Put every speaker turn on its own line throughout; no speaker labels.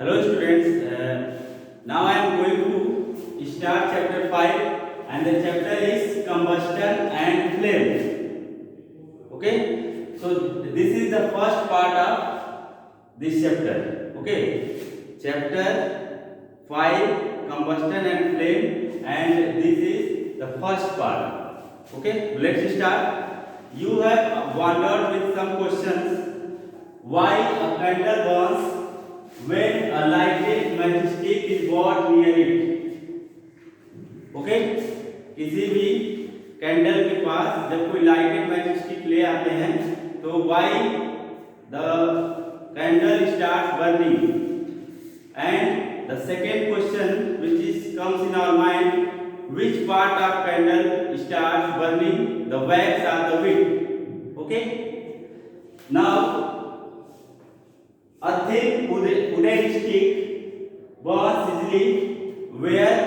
Hello students, now I am going to start chapter 5 and the chapter is combustion and flame. Okay, so this is the first part of this chapter. Okay, chapter 5 combustion and flame, and this is the first part. Okay, let's start. You have wondered with some questions why a candle burns when a lighted matchstick is brought near it. Okay, किसी भी candle के पास जब कोई lighted matchstick ले आते हैं तो why the candle starts burning. And the second question which is comes in our mind, which part of candle starts burning, the wax or the wick. Okay, now a thin wooden stick burns easily, whereas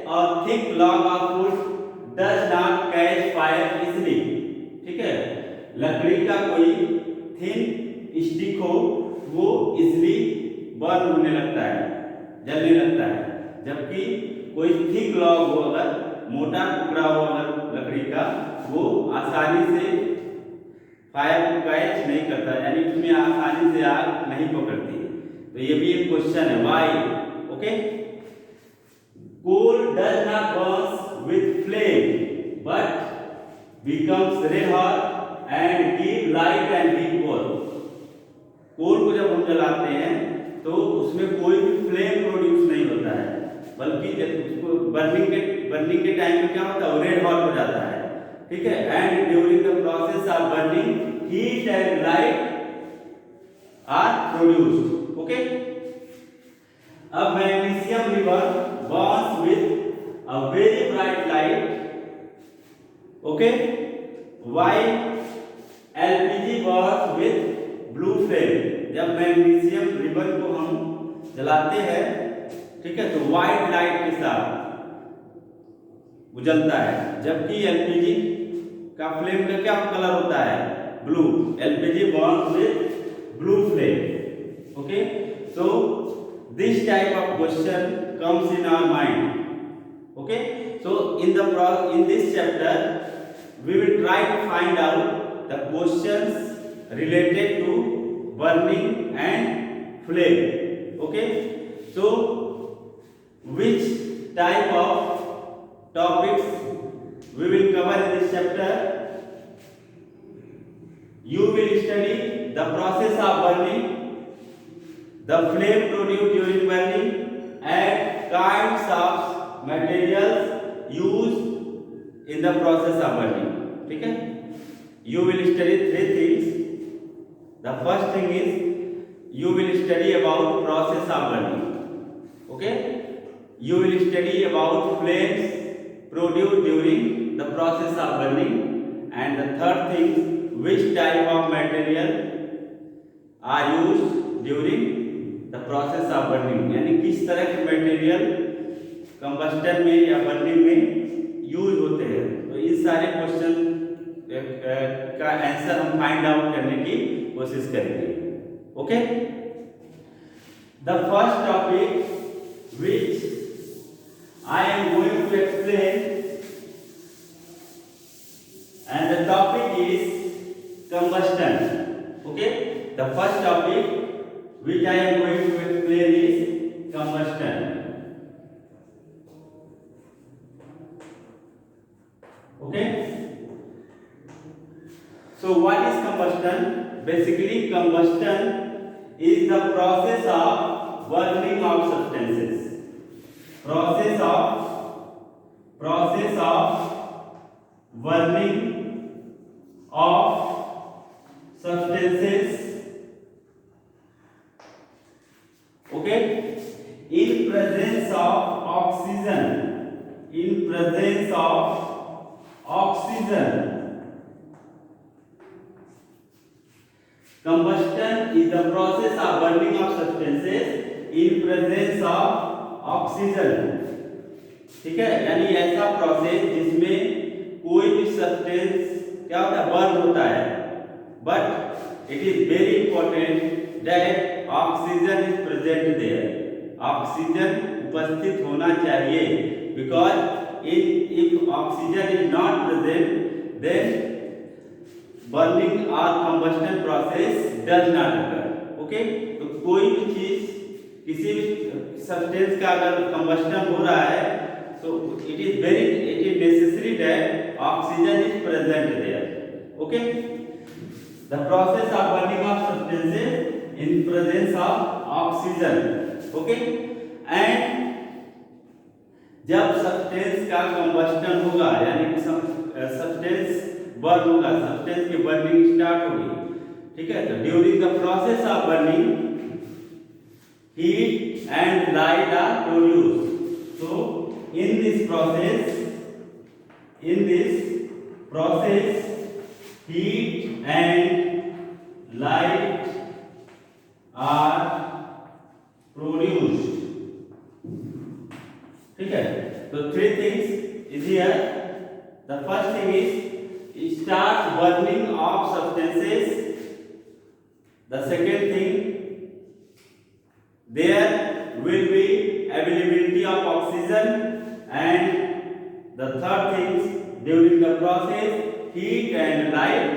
a thick log of wood does not catch fire easily. ठीक है, लकड़ी का कोई thin stick हो वो easily burn होने लगता है, जलने लगता है, जबकि कोई थिक लॉग हो, अगर मोटा टुकड़ा हो अगर लकड़ी का, वो आसानी से फायर को कैच नहीं करता, यानी उसमें आसानी से आग नहीं पकड़ती. तो ये भी एक क्वेश्चन है, why. Okay, coal does not burn with flame but becomes red hot and give light and heat both. Coal को जब हम जलाते हैं तो उसमें कोई भी फ्लेम प्रोड्यूस नहीं होता है, बल्कि जब उसको बर्निंग के टाइम में क्या होता है, रेड हॉट हो जाता है. ठीक है, and during the process of burning heat and light are produced. Okay, अब मैग्नीशियम रिवर burns with a very bright light. Okay, while LPG burns with blue flame. जब मैग्नीशियम रिवर को हम जलाते हैं, ठीक है, तो व्हाइट लाइट के साथ उजलता है, जबकि एलपीजी का फ्लेम का क्या कलर होता है, blue. LPG burns with blue flame. Okay, so this type of question comes in our mind. Okay, so in this chapter we will try to find out the questions related to burning and flame. Okay, so which type of topics we will cover in this chapter? You will study the process of burning, the flame produced during burning, and kinds of materials used in the process of burning. ठीक है, you will study three things. The first thing is you will study about process of burning. Okay, you will study about flames produced during the process of burning, and the third thing, which type of material are used during the process of burning. यानी किस तरह के material combustion में या burning में use होते हैं. तो इस सारे क्वेश्चन का आंसर हम फाइंड आउट करने की कोशिश करेंगे. Okay, the first topic which I am going to explain, and the topic is combustion. Okay, the first topic which I am going to explain is combustion. Okay, so what is combustion? Basically, combustion is the process of burning of substances. Process of burning of substances. Okay, in presence of oxygen. In presence of oxygen. Combustion is the process of burning of substances in presence of oxygen. ठीक है, यानी ऐसा process जिसमें कोई भी substance क्या होता है, बर्न होता है, but it is very important that oxygen is present there. Oxygen उपस्थित होना चाहिए, because if oxygen is not present then burning or combustion process does not occur. Okay, तो कोई भी चीज किसी भी सब्सटेंस का अगर कंबस्टन हो रहा है so it is necessary that oxygen is present there. Okay, the process of burning of substances in presence of oxygen. Okay, and जब सब्सटेंस का कंबस्टन होगा यानी सब्सटेंस बर्न होगा, सब्सटेंस की बर्निंग स्टार्ट होगी, ठीक है, तो during the process of burning heat and light are produced. So in this process heat and light are produced. ठीक है, तो three things is here. The first thing is start burning of substances. The second thing, there will be availability of oxygen, and the third thing, during the process heat and light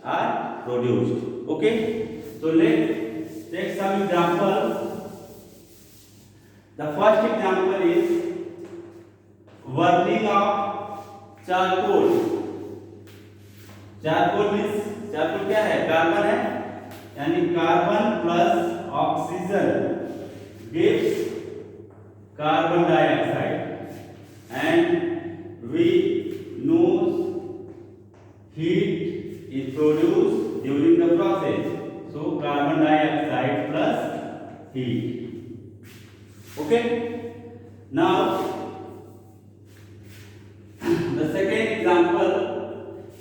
are produced. Okay, so let's take some examples. The first example is burning of charcoal. Charcoal means charcoal क्या है, carbon है, यानी carbon plus oxygen gives carbon dioxide, and we know heat is produced during the process, so carbon dioxide plus heat. Okay, now the second example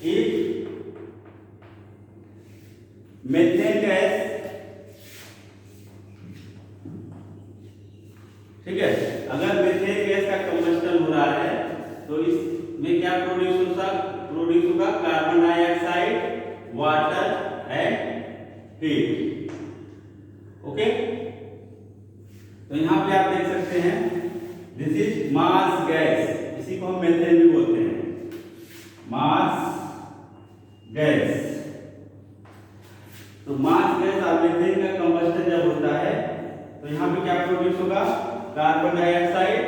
is methane gas. ठीक है, अगर methane gas का combustion हो रहा है तो इसमें क्या प्रोड्यूस होगा, carbon dioxide, water and heat. Okay, तो यहाँ पे आप देख सकते हैं दिस इज मास गैस, इसी को हम मीथेन भी बोलते हैं, मास गैस. तो मास गैस और मीथेन का कंबस्टन जब होता है तो यहाँ पे क्या प्रोड्यूस होगा, carbon dioxide,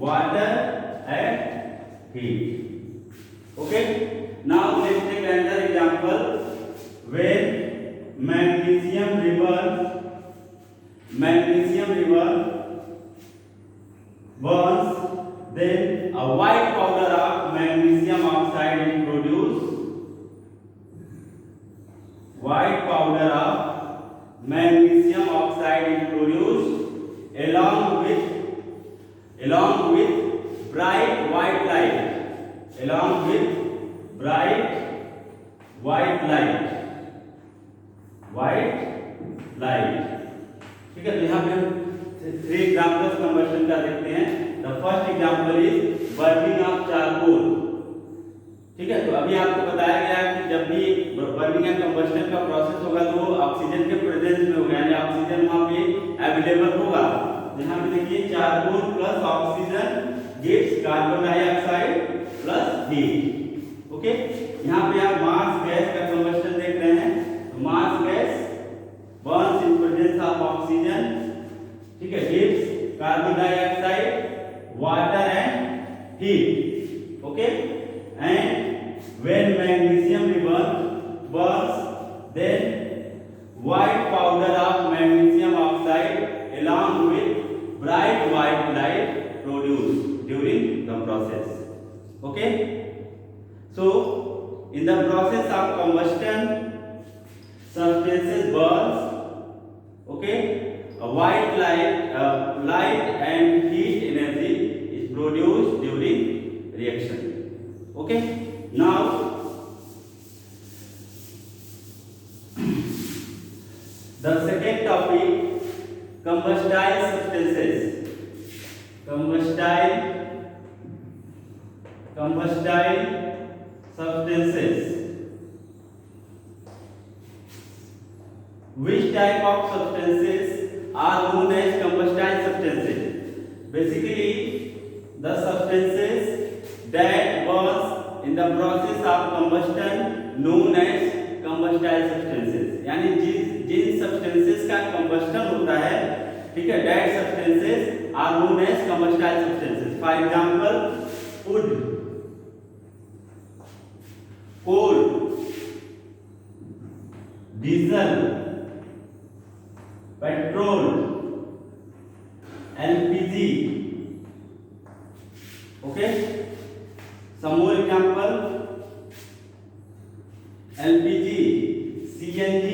water and heat. Okay, now let's take another example. When magnesium river burns, then a white powder of magnesium oxide is produced. White powder of magnesium oxide is produced along with bright white light, along with bright white light. ठीक है, तो यहाँ पे हम three examples combustion का देखते हैं. The first example is burning of charcoal. ठीक है, तो अभी आपको बताया गया कि जब भी बर्निंग एंड कंबस्टन का प्रोसेस होगा तो वो ऑक्सीजन के प्रेजेंस में होगा, यानी ऑक्सीजन वहाँ पे अवेलेबल होगा. यहाँ पे देखिए charcoal plus oxygen gives carbon dioxide plus heat. Okay, यहाँ पे आप मास गैस का कंबस्टन देख रहे हैं. तो marsh gas burns in presence of oxygen, ठीक है, gives carbon dioxide, water and heat. Okay, and when magnesium burns, then white powder of magnesium oxide along with bright white light produced during the process. Okay, so in the process of combustion substances burns. Okay, a white light and heat energy is produced during reaction. Okay, now the second topic, combustile substances. Combustile substances. Which type of substances are known as combustile substances? basically the substances that was in the process of combustion known as combustile substances, यानी जिन substances का combustion होता है, ठीक है, that substances are known as combustile substances. For example, wood, coal, diesel, petrol, LPG. Okay, some more example: LPG, CNG,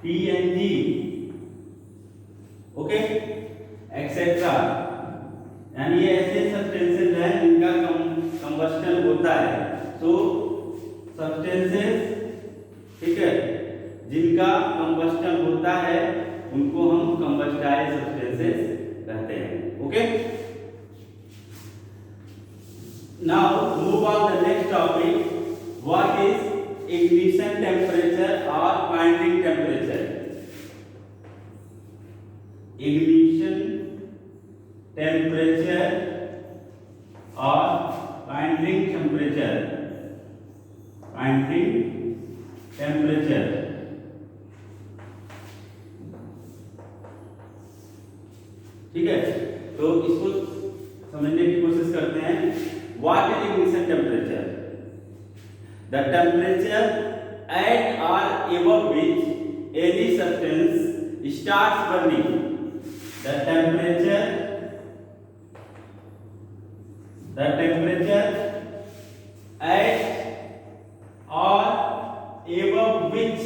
PNG, okay, etc. यानी ये ऐसे substances हैं जिनका कंबस्टन होता है. तो सब्सटेंसेस, ठीक है, जिनका कंबस्टन होता है उनको हम कंबस्टाइल सब्सटेंसेस कहते हैं. Okay, now move on the next topic. What is ignition temperature और बाइंडिंग टेम्परेचर? इग्निशन टेम्परेचर और बाइंडिंग टेम्परेचर. बाइंडिंग टेम्परेचर, ठीक है. तो इसको समझने की कोशिश करते हैं. What is ignition temperature? The temperature at और above which any substance starts burning. The temperature at or above which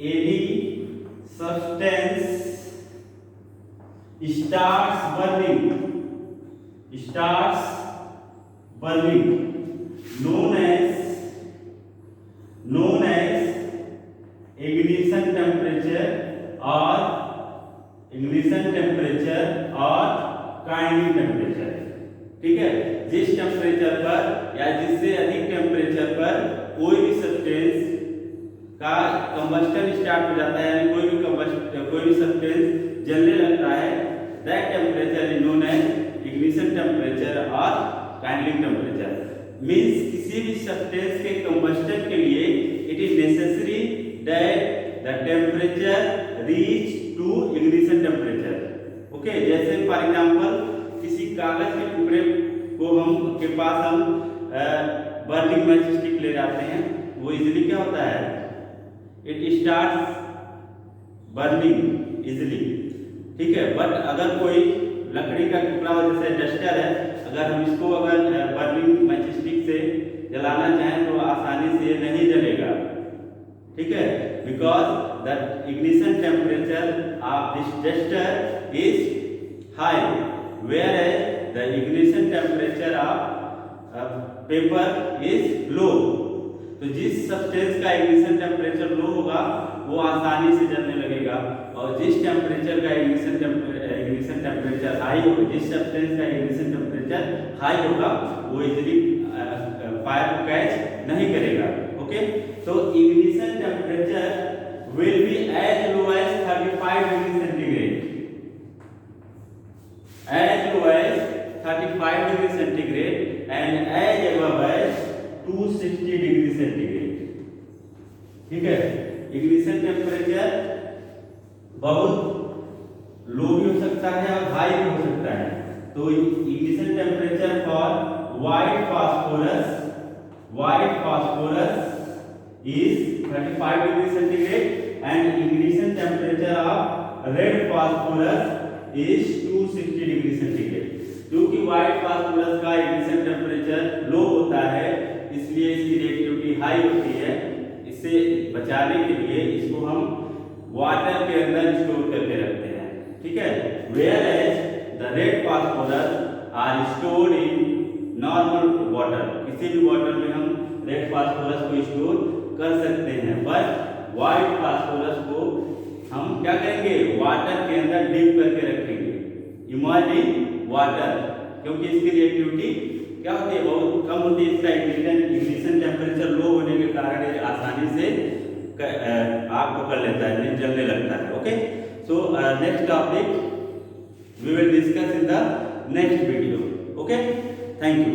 any substance starts burning, known as ignition temperature or kindling temperature. ठीक है, जिस टेम्परेचर पर या जिससे अधिक temperature पर कोई भी सब्सटेंस का कंबस्टन स्टार्ट हो जाता है, यानी कोई भी सब्सटेंस जलने लगता है, that temperature is known as ignition temperature और काइंडलिंग टेम्परेचर. मींस किसी भी सब्सटेंस के कंबस्टन के लिए it is necessary that the temperature reach to ignition temperature. Okay, जैसे फॉर एग्जांपल किसी कागज के टुकड़े को हम बर्निंग मैच स्टिक ले जाते हैं, वो इजीली क्या होता है, इट स्टार्ट्स बर्निंग इजीली. ठीक है, बट अगर कोई लकड़ी का टुकड़ा हो, जैसे डस्टर है, अगर हम इसको बर्निंग मैच स्टिक से जलाना चाहें तो आसानी से नहीं जलेगा. ठीक है, because the ignition temperature of this duster is high, whereas the ignition temperature of paper is low. तो जिस सब्सटेंस का इग्निशन टेम्परेचर लो होगा वो आसानी से जलने लगेगा, और जिस टेम्परेचर का इग्निशन टेम्परेचर हाई होगा, जिस सब्सटेंस का इग्निशन टेम्परेचर हाई होगा वो इजीली फायर को कैच नहीं करेगा. ओके, तो ignition temperature will be as low as 35 degree centigrade. As low as 35 degree centigrade and as above as 260 degree centigrade. ठीक है, इग्निशन टेम्परेचर बहुत लो भी हो सकता है और हाई भी हो सकता है. तो ignition temperature for white phosphorus is 35 degree centigrade and ignition temperature of red phosphorus is 260 degree centigrade. क्योंकि व्हाइट फास्फोरस का इग्निशन टेम्परेचर लो होता है, इसलिए इसकी रिएक्टिविटी हाई होती है. इससे बचाने के लिए इसको हम वाटर के अंदर स्टोर करके रखते हैं. ठीक है, whereas the red phosphorus are stored in normal water. किसी भी वाटर में हम रेड फास्फोरस को स्टोर कर सकते हैं, बट व्हाइट फास्फोरस को हम क्या करेंगे, वाटर के अंदर डीप करके रखेंगे, इमर्ज इन वाटर, क्योंकि इसकी रिएक्टिविटी क्या होती है, बहुत कम होती है. इसका इग्निशन टेम्परेचर लो होने के कारण आसानी से आग पकड़ लेता है, नहीं जलने लगता है। Okay, so next topic we will discuss in the next video. Okay, thank you.